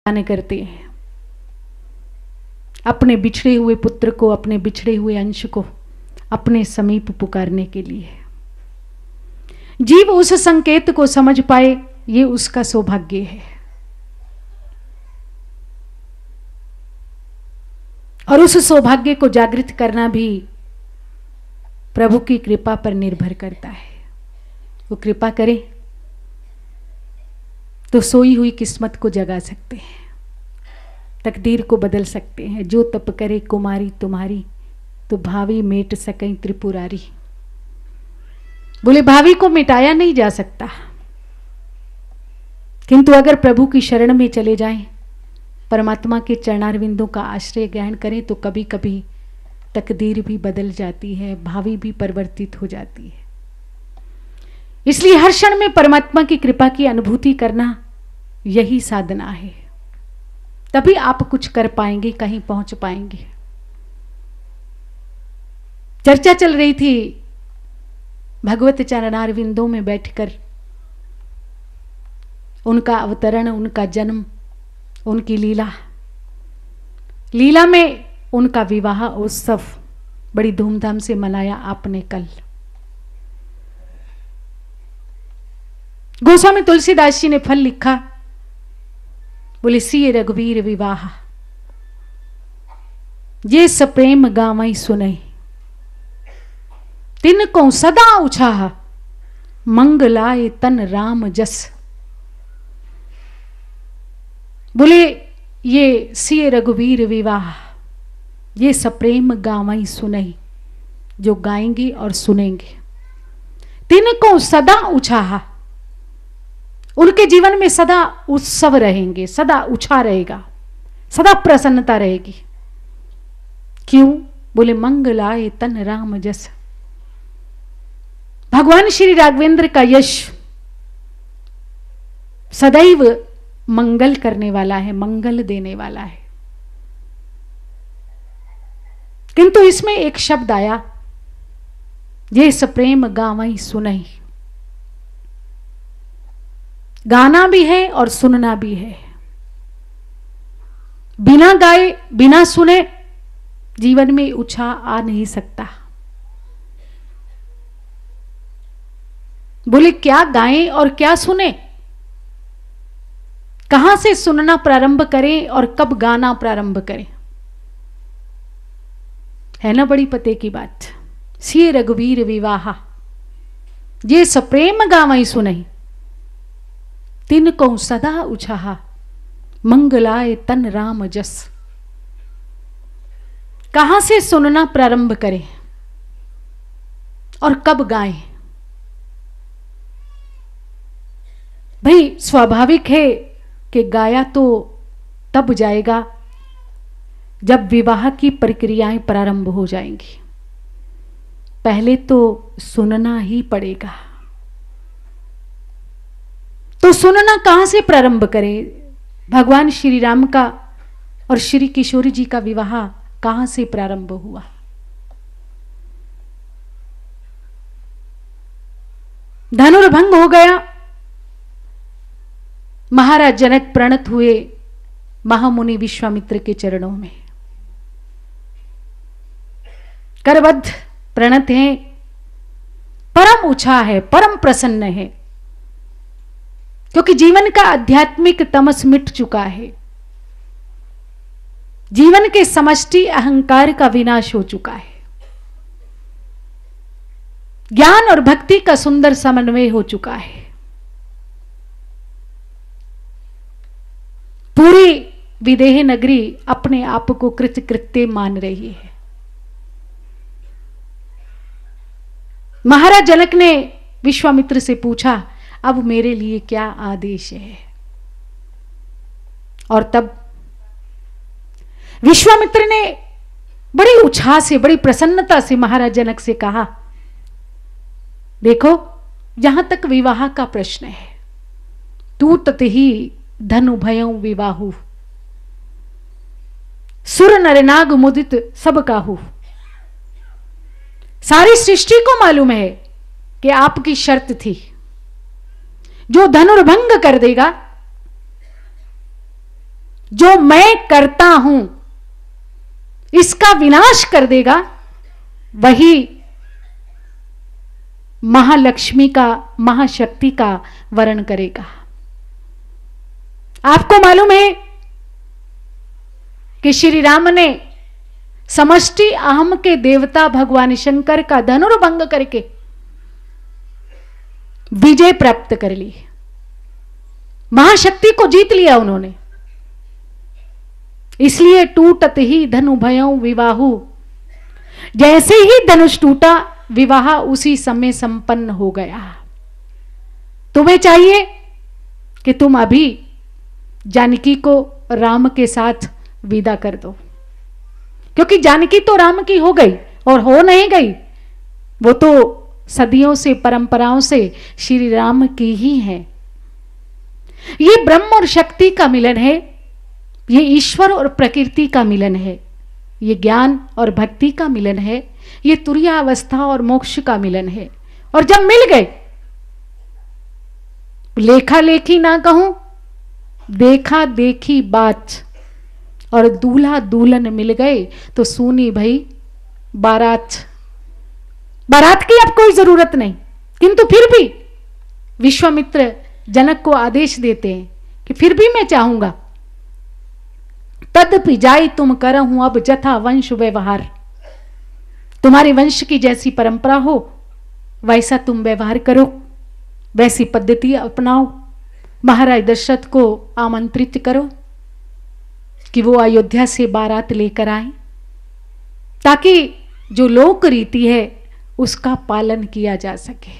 करते हैं, अपने बिछड़े हुए पुत्र को, अपने बिछड़े हुए अंश को अपने समीप पुकारने के लिए। जीव उस संकेत को समझ पाए, ये उसका सौभाग्य है। और उस सौभाग्य को जागृत करना भी प्रभु की कृपा पर निर्भर करता है। वो कृपा करे तो सोई हुई किस्मत को जगा सकते हैं, तकदीर को बदल सकते हैं। जो तप करे कुमारी तुम्हारी, तो भावी मेट सकें त्रिपुरारी। बोले भावी को मिटाया नहीं जा सकता, किंतु अगर प्रभु की शरण में चले जाएं, परमात्मा के चरणारविंदों का आश्रय ग्रहण करें, तो कभी कभी तकदीर भी बदल जाती है, भावी भी परिवर्तित हो जाती है। इसलिए हर क्षण में परमात्मा की कृपा की अनुभूति करना यही साधना है, तभी आप कुछ कर पाएंगे, कहीं पहुंच पाएंगे। चर्चा चल रही थी भगवत चरणारविंदों में बैठकर, उनका अवतरण, उनका जन्म, उनकी लीला, लीला में उनका विवाह उत्सव बड़ी धूमधाम से मनाया आपने कल। गोस्वामी तुलसीदास जी ने फल लिखा, बोले सिय रघुवीर विवाह, ये सप्रेम गावई सुनई, तिनको सदा उछाह, मंगलाए तन राम जस। बोले ये सिय रघुवीर विवाह, ये सप्रेम गावई सुनई, जो गाएंगे और सुनेंगे, तिनको सदा उछाह, उनके जीवन में सदा उत्सव रहेंगे, सदा उछा रहेगा, सदा प्रसन्नता रहेगी। क्यों? बोले मंगलाए तन राम जस। भगवान श्री राघवेंद्र का यश सदैव मंगल करने वाला है, मंगल देने वाला है। किंतु इसमें एक शब्द आया, ये सप्रेम गावई सुनई। गाना भी है और सुनना भी है। बिना गाए, बिना सुने जीवन में उत्साह आ नहीं सकता। बोले क्या गाएं और क्या सुने, कहां से सुनना प्रारंभ करें और कब गाना प्रारंभ करें, है ना बड़ी पते की बात। सिय रघुवीर विवाह, ये सप्रेम गावई सुनई, तिनको सदा उछाह, मंगलाए तन राम जस। कहां से सुनना प्रारंभ करें और कब गाएं? भाई स्वाभाविक है कि गाया तो तब जाएगा जब विवाह की प्रक्रियाएं प्रारंभ हो जाएंगी। पहले तो सुनना ही पड़ेगा। तो सुनना कहां से प्रारंभ करें? भगवान श्री राम का और श्री किशोरी जी का विवाह कहां से प्रारंभ हुआ? धनुर्भंग हो गया, महाराज जनक प्रणत हुए महामुनि विश्वामित्र के चरणों में, करबद्ध प्रणत हैं, परम उत्साह है, परम प्रसन्न है, क्योंकि जीवन का आध्यात्मिक तमस मिट चुका है, जीवन के समष्टि अहंकार का विनाश हो चुका है, ज्ञान और भक्ति का सुंदर समन्वय हो चुका है। पूरी विदेह नगरी अपने आप को कृतकृत्य मान रही है। महाराज जनक ने विश्वामित्र से पूछा, अब मेरे लिए क्या आदेश है? और तब विश्वामित्र ने बड़ी उत्साह से, बड़ी प्रसन्नता से महाराज जनक से कहा, देखो जहां तक विवाह का प्रश्न है, तू ततहि धनु भयं विवाहु, सुर नर नाग मुदित सब काहू। सारी सृष्टि को मालूम है कि आपकी शर्त थी, जो धनुर्भंग कर देगा जो मैं करता हूं इसका विनाश कर देगा, वही महालक्ष्मी का, महाशक्ति का वर्ण करेगा। आपको मालूम है कि श्री राम ने समष्टि अहम के देवता भगवान शंकर का धनुर्भंग करके विजय प्राप्त कर ली, महाशक्ति को जीत लिया उन्होंने। इसलिए टूटत ही धनु भयं विवाहु, जैसे ही धनुष टूटा विवाह उसी समय संपन्न हो गया। तुम्हें चाहिए कि तुम अभी जानकी को राम के साथ विदा कर दो, क्योंकि जानकी तो राम की हो गई और हो नहीं गई, वो तो सदियों से परंपराओं से श्री राम की ही है। ये ब्रह्म और शक्ति का मिलन है, ये ईश्वर और प्रकृति का मिलन है, ये ज्ञान और भक्ति का मिलन है, ये तुरीयावस्था और मोक्ष का मिलन है। और जब मिल गए, लेखा लेखी ना कहूं, देखा देखी बात, और दूल्हा दुल्हन मिल गए तो सुनी भाई बारात। बारात की अब कोई जरूरत नहीं, किंतु फिर भी विश्वामित्र जनक को आदेश देते हैं कि फिर भी मैं चाहूंगा, तदपि जाई तुम करहूं अब जथा वंश व्यवहार, तुम्हारे वंश की जैसी परंपरा हो वैसा तुम व्यवहार करो, वैसी पद्धति अपनाओ। महाराज दशरथ को आमंत्रित करो कि वो अयोध्या से बारात लेकर आए, ताकि जो लोक रीति है उसका पालन किया जा सके।